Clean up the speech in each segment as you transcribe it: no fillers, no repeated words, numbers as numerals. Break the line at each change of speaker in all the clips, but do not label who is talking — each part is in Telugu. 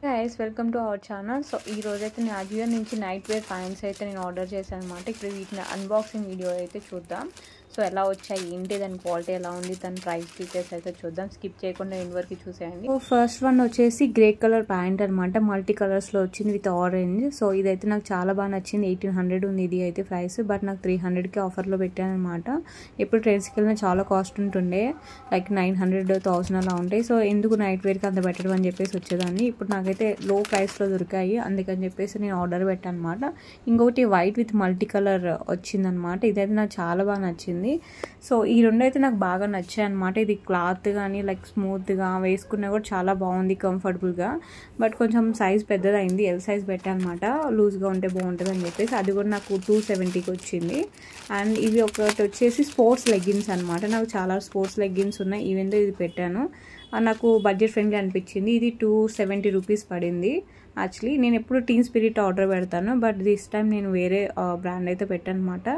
Guys welcome to our channel. So ఈ రోజైతే నేను అజియో నుంచి నైట్ వేర్ ప్యాంట్స్ అయితే నేను ఆర్డర్ చేశాను అనమాట. ఇప్పుడు వీటిని అన్బాక్సింగ్ వీడియో అయితే చూద్దాం. సో ఎలా వచ్చాయి, ఏంటి, దాని క్వాలిటీ ఎలా ఉంది, దాని ప్రైస్ డీటెయిల్స్ అయితే చూద్దాం. స్కిప్ చేయకుండా ఎండ్ వరకు చూసేయండి. సో ఫస్ట్ వన్ వచ్చేసి గ్రే కలర్ ప్యాంట్ అనమాట. మల్టీ కలర్స్లో వచ్చింది విత్ ఆరెంజ్. సో ఇదైతే నాకు చాలా బాగా నచ్చింది. 1800 ఉంది ఇది అయితే ప్రైస్, బట్ నాకు 300కి ఆఫర్లో పెట్టాను అనమాట. ఎప్పుడు ట్రెండ్స్కి వెళ్ళినా చాలా కాస్ట్ ఉంటుండే, లైక్ 900, 1000 అలా ఉంటాయి. సో ఎందుకు నైట్ వేర్కి అంత పెట్టడం అని చెప్పేసి వచ్చేదాన్ని. ఇప్పుడు నాకైతే లో ప్రైస్లో దొరికాయి, అందుకని చెప్పేసి నేను ఆర్డర్ పెట్టాను అనమాట. ఇంకొకటి వైట్ విత్ మల్టీ కలర్ వచ్చిందనమాట. ఇదైతే నాకు చాలా బాగా నచ్చింది. సో ఈ రెండు అయితే నాకు బాగా నచ్చాయి అనమాట. ఇది క్లాత్ కానీ లైక్ స్మూత్గా వేసుకున్నా కూడా చాలా బాగుంది, కంఫర్టబుల్గా. బట్ కొంచెం సైజ్ పెద్దదైంది, ఎల్ సైజ్ పెట్టాను అనమాట. లూజ్గా ఉంటే బాగుంటుంది అని చెప్పేసి. అది కూడా నాకు 270కి వచ్చింది. అండ్ ఇది ఒకటి వచ్చేసి స్పోర్ట్స్ లెగ్గిన్స్ అనమాట. నాకు చాలా స్పోర్ట్స్ లెగ్గిన్స్ ఉన్నాయి, ఈవెన్ ఇది పెట్టాను. నాకు బడ్జెట్ ఫ్రెండ్లీ అనిపించింది. ఇది 270 రూపీస్ పడింది. యాక్చువల్లీ నేను ఎప్పుడు టీమ్ స్పిరిట్ ఆర్డర్ పెడతాను, బట్ దిస్ టైం నేను వేరే బ్రాండ్ అయితే పెట్టాను అనమాట,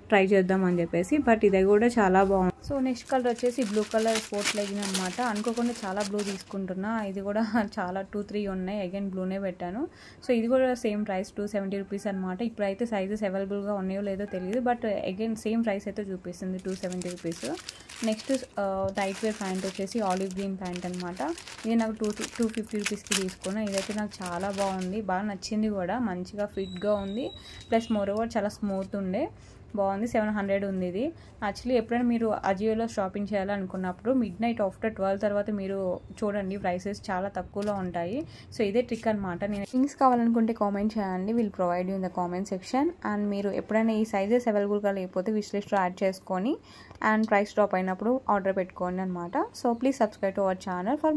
ట్రై చేద్దాం అని చెప్పేసి. బట్ ఇది కూడా చాలా బాగుంది. సో నెక్స్ట్ కలర్ వచ్చేసి బ్లూ కలర్ స్పోర్ట్స్ లెగిన్ అనమాట. అనుకోకుండా చాలా బ్లూ తీసుకుంటున్నా. ఇది కూడా చాలా 2-3 ఉన్నాయి, అగైన్ బ్లూనే పెట్టాను. సో ఇది కూడా సేమ్ ప్రైస్ 270 రూపీస్ అనమాట. ఇప్పుడైతే సైజెస్ అవైలబుల్గా ఉన్నాయో లేదో తెలియదు, బట్ అగైన్ సేమ్ ప్రైస్ అయితే చూపిస్తుంది, 270 rupees. Next nightwear pant వచ్చేసి ఆలివ్ గ్రీన్ ప్యాంట్ అనమాట. ఇది నాకు 250 రూపీస్కి తీసుకున్నా. ఇదైతే నాకు చాలా బాగుంది, బాగా నచ్చింది కూడా. మంచిగా ఫిట్గా ఉంది, ప్లస్ మోరోవర్ చాలా స్మూత్ ఉండే, బాగుంది. 700 ఉంది ఇది. యాక్చువల్లీ ఎప్పుడైనా మీరు అజియోలో షాపింగ్ చేయాలనుకున్నప్పుడు మిడ్నైట్ ఆఫ్టర్ 12 తర్వాత మీరు చూడండి, ప్రైసెస్ చాలా తక్కువలో ఉంటాయి. సో ఇదే ట్రిక్ అనమాట. నేను థింగ్స్ కావాలనుకుంటే కామెంట్ చేయండి, will provide you in the comment section. And మీరు ఎప్పుడైనా ఈ సైజెస్ అవైలబుల్గా లేకపోతే విష్ లిస్ట్లో యాడ్ చేసుకొని అండ్ ప్రైస్ డ్రాప్ అయినప్పుడు ఆర్డర్ పెట్టుకోండి అనమాట. So please subscribe to our channel for